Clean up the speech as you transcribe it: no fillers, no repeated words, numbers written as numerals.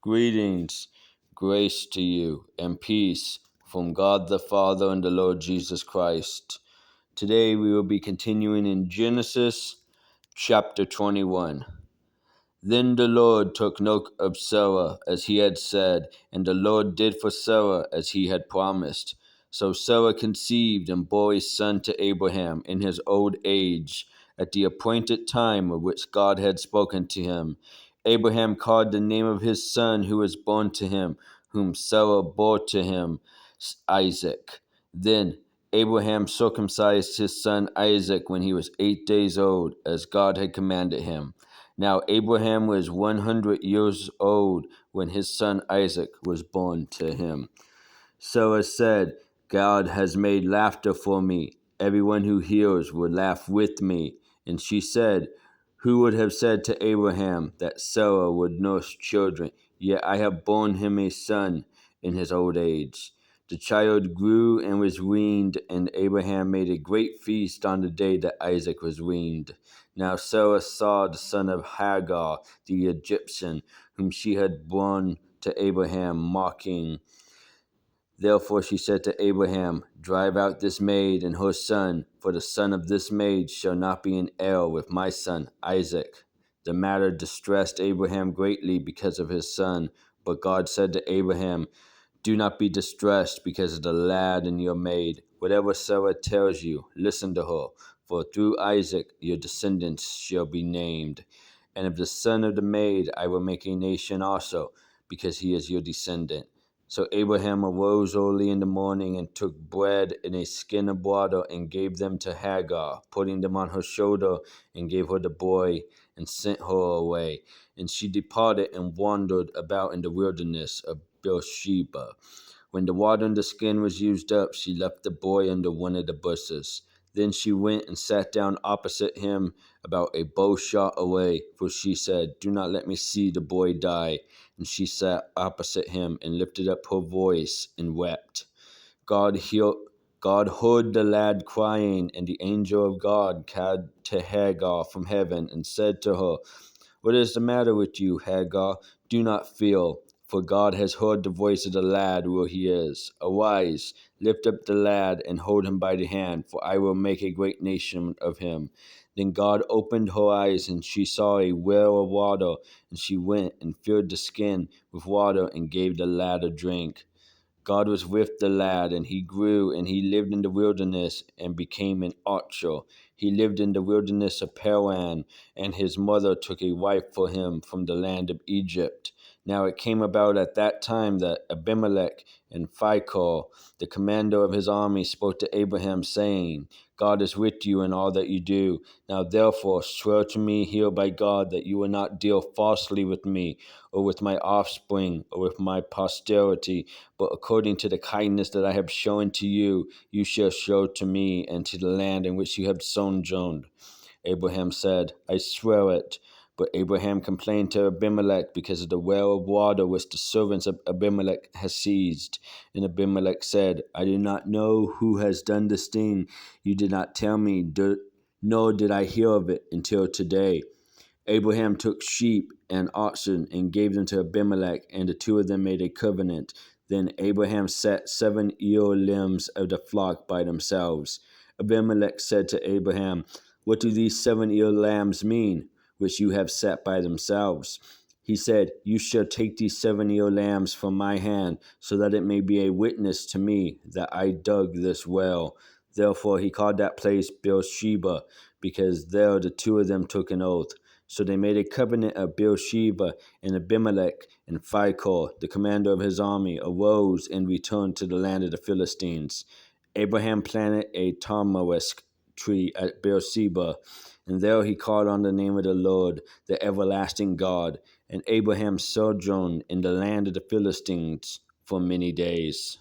Greetings, grace to you, and peace from God the Father and the Lord Jesus Christ. Today we will be continuing in Genesis chapter 21. Then the Lord took note of Sarah as he had said, and the Lord did for Sarah as he had promised. So Sarah conceived and bore a son to Abraham in his old age, at the appointed time of which God had spoken to him. Abraham called the name of his son who was born to him, whom Sarah bore to him, Isaac. Then Abraham circumcised his son Isaac when he was 8 days old, as God had commanded him. Now Abraham was 100 years old when his son Isaac was born to him. Sarah said, God has made laughter for me. Everyone who hears will laugh with me. And she said, who would have said to Abraham that Sarah would nurse children? Yet I have borne him a son in his old age. The child grew and was weaned, and Abraham made a great feast on the day that Isaac was weaned. Now Sarah saw the son of Hagar, the Egyptian, whom she had borne to Abraham, mocking. Therefore she said to Abraham, drive out this maid and her son, for the son of this maid shall not be an heir with my son Isaac. The matter distressed Abraham greatly because of his son, but God said to Abraham, do not be distressed because of the lad and your maid. Whatever Sarah tells you, listen to her, for through Isaac your descendants shall be named. And of the son of the maid I will make a nation also, because he is your descendant. So Abraham arose early in the morning and took bread and a skin of water and gave them to Hagar, putting them on her shoulder, and gave her the boy and sent her away. And she departed and wandered about in the wilderness of Beersheba. When the water in the skin was used up, she left the boy under one of the bushes. Then she went and sat down opposite him, about a bow shot away, for she said, do not let me see the boy die. And she sat opposite him and lifted up her voice and wept. God heard the lad crying, and the angel of God came to Hagar from heaven and said to her, what is the matter with you, Hagar? Do not fear, for God has heard the voice of the lad where he is. Arise, lift up the lad and hold him by the hand, for I will make a great nation of him. Then God opened her eyes, and she saw a well of water, and she went and filled the skin with water and gave the lad a drink. God was with the lad, and he grew, and he lived in the wilderness and became an archer. He lived in the wilderness of Paran, and his mother took a wife for him from the land of Egypt. Now it came about at that time that Abimelech and Phicol, the commander of his army, spoke to Abraham, saying, God is with you in all that you do. Now therefore swear to me here by God that you will not deal falsely with me, or with my offspring, or with my posterity, but according to the kindness that I have shown to you, you shall show to me and to the land in which you have sojourned. Abraham said, I swear it. But Abraham complained to Abimelech because of the well of water which the servants of Abimelech had seized. And Abimelech said, I do not know who has done this thing. You did not tell me, nor did I hear of it until today. Abraham took sheep and oxen and gave them to Abimelech, and the two of them made a covenant. Then Abraham set 7 yearlings of the flock by themselves. Abimelech said to Abraham, what do these 7 year lambs mean, which you have set by themselves? He said, you shall take these 7 year lambs from my hand, so that it may be a witness to me that I dug this well. Therefore he called that place Beersheba, because there the two of them took an oath. So they made a covenant at Beersheba, and Abimelech and Phicol, the commander of his army, arose and returned to the land of the Philistines. Abraham planted a tamarisk tree at Beersheba, and there he called on the name of the Lord, the everlasting God. And Abraham sojourned in the land of the Philistines for many days.